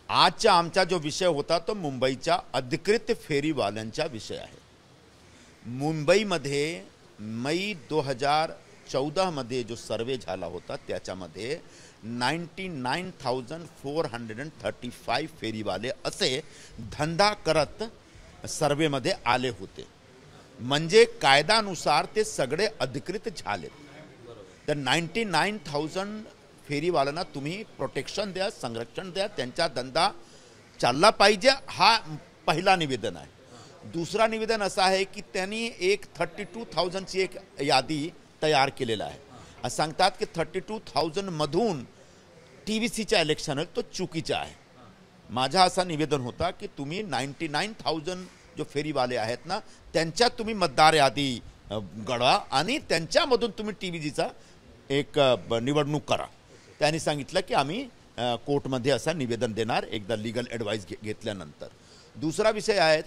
आजचा आमचा जो विषय होता तो मुंबईच्या अधिकृत फेरीवाल्यांचा विषय आहे। मुंबईमध्ये मई 2014 मध्ये जो सर्वे झाला होता त्याच्यामध्ये 99,435 फेरीवाले असे धंदा करत सर्वेमध्ये आले होते। म्हणजे कायद्यानुसार ते सगळे अधिकृत झाले। तर 99,000 फेरीवाल्यांना तुम्ही प्रोटेक्शन द्या, संरक्षण द्या, त्यांचा धंदा चालला पाहिजे, हा पहिला निवेदन आहे। दुसरा निवेदन असा आहे की त्यांनी एक 32,000 ची एक यादी तयार केलेला आहे। सांगतात की 32,000 मधून TVCचा इलेक्शन तो चुकीचा आहे। माझा असा निवेदन होता की तुम्ही 99,000 जो फेरीवाले आहेत ना त्यांच्या तुम्ही मतदार यादी गळवा आणि त्यांच्यामधून तुम्ही TVCचा एक निवडणूक करा। त्यांनी सांगितलं की आम्ही कोर्टमध्ये असा निवेदन देणार एकदा लीगल ॲडवाइस घेतल्यानंतर। दुसरा विषय आहे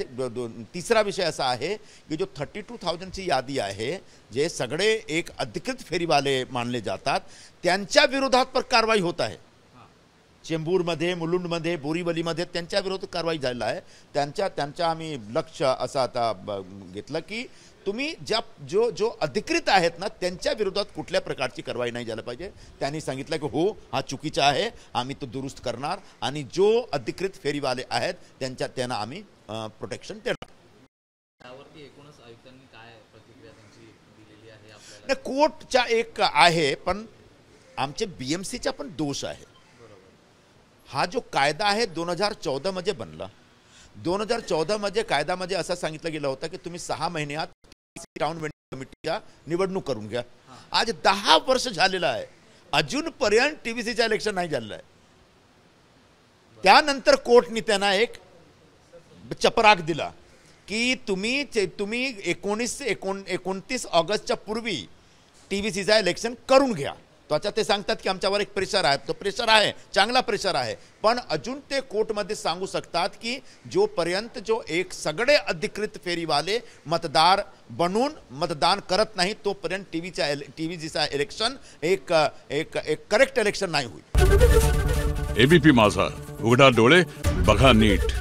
तिसरा विषय असा आहे की जो 32,000 ची यादी आहे जे सगळे एक अधिकृत फेरीवाले मानले जातात त्यांच्या विरोधात पर कारवाई होत आहे। चेंबूरमध्ये, मुलुंडमध्ये, बोरीवलीमध्ये त्यांच्या विरोधात कारवाई झाली आहे। त्यांच्या आम्ही लक्ष असं आता घेतलं की तुम्ही जो अधिकृत आहेत ना त्यांच्या विरोधात कुठल्या प्रकारची कारवाई नाही झाली पाहिजे। त्यांनी सांगितलं की हो हा चुकीचा आहे, आम्ही तो दुरुस्त करणार आणि जो अधिकृत फेरीवाले आहेत त्यांना आम्ही प्रोटेक्शन देणार। त्यावरती एकूणच आयुक्तांनी काय प्रतिक्रिया त्यांची दिलेली आहे आपल्याला? कोर्टचा एक आहे पण आमचे BMCचा पण दोष आहे। हा जो कायदा आहे 2014 मध्ये बनला। 2014 मध्ये कायद्यामध्ये असं सांगितलं गेलं होतं की तुम्ही 6 महिन्यात टाउन कमिटीच्या निवडणूक करून घ्या। आज 10 वर्ष झालेलं आहे, अजूनपर्यंत TVCचा इलेक्शन नाही झालेलं आहे। त्यानंतर कोर्टने त्यांना एक चपराक दिला की तुम्ही 29 ऑगस्टच्या पूर्वी TVCचा इलेक्शन करून घ्या। त्याच्यात ते सांगतात की आमच्यावर एक प्रेशर आहे, तो प्रेशर आहे, चांगला प्रेशर आहे, पण अजून ते कोर्टमध्ये सांगू शकतात की जोपर्यंत जो एक सगळे अधिकृत फेरीवाले मतदार बनून मतदान करत नाही तोपर्यंत TVCचा इलेक्शन एक करेक्ट इलेक्शन नाही होईल। ABP माझा, उघडा डोळे बघा नीट।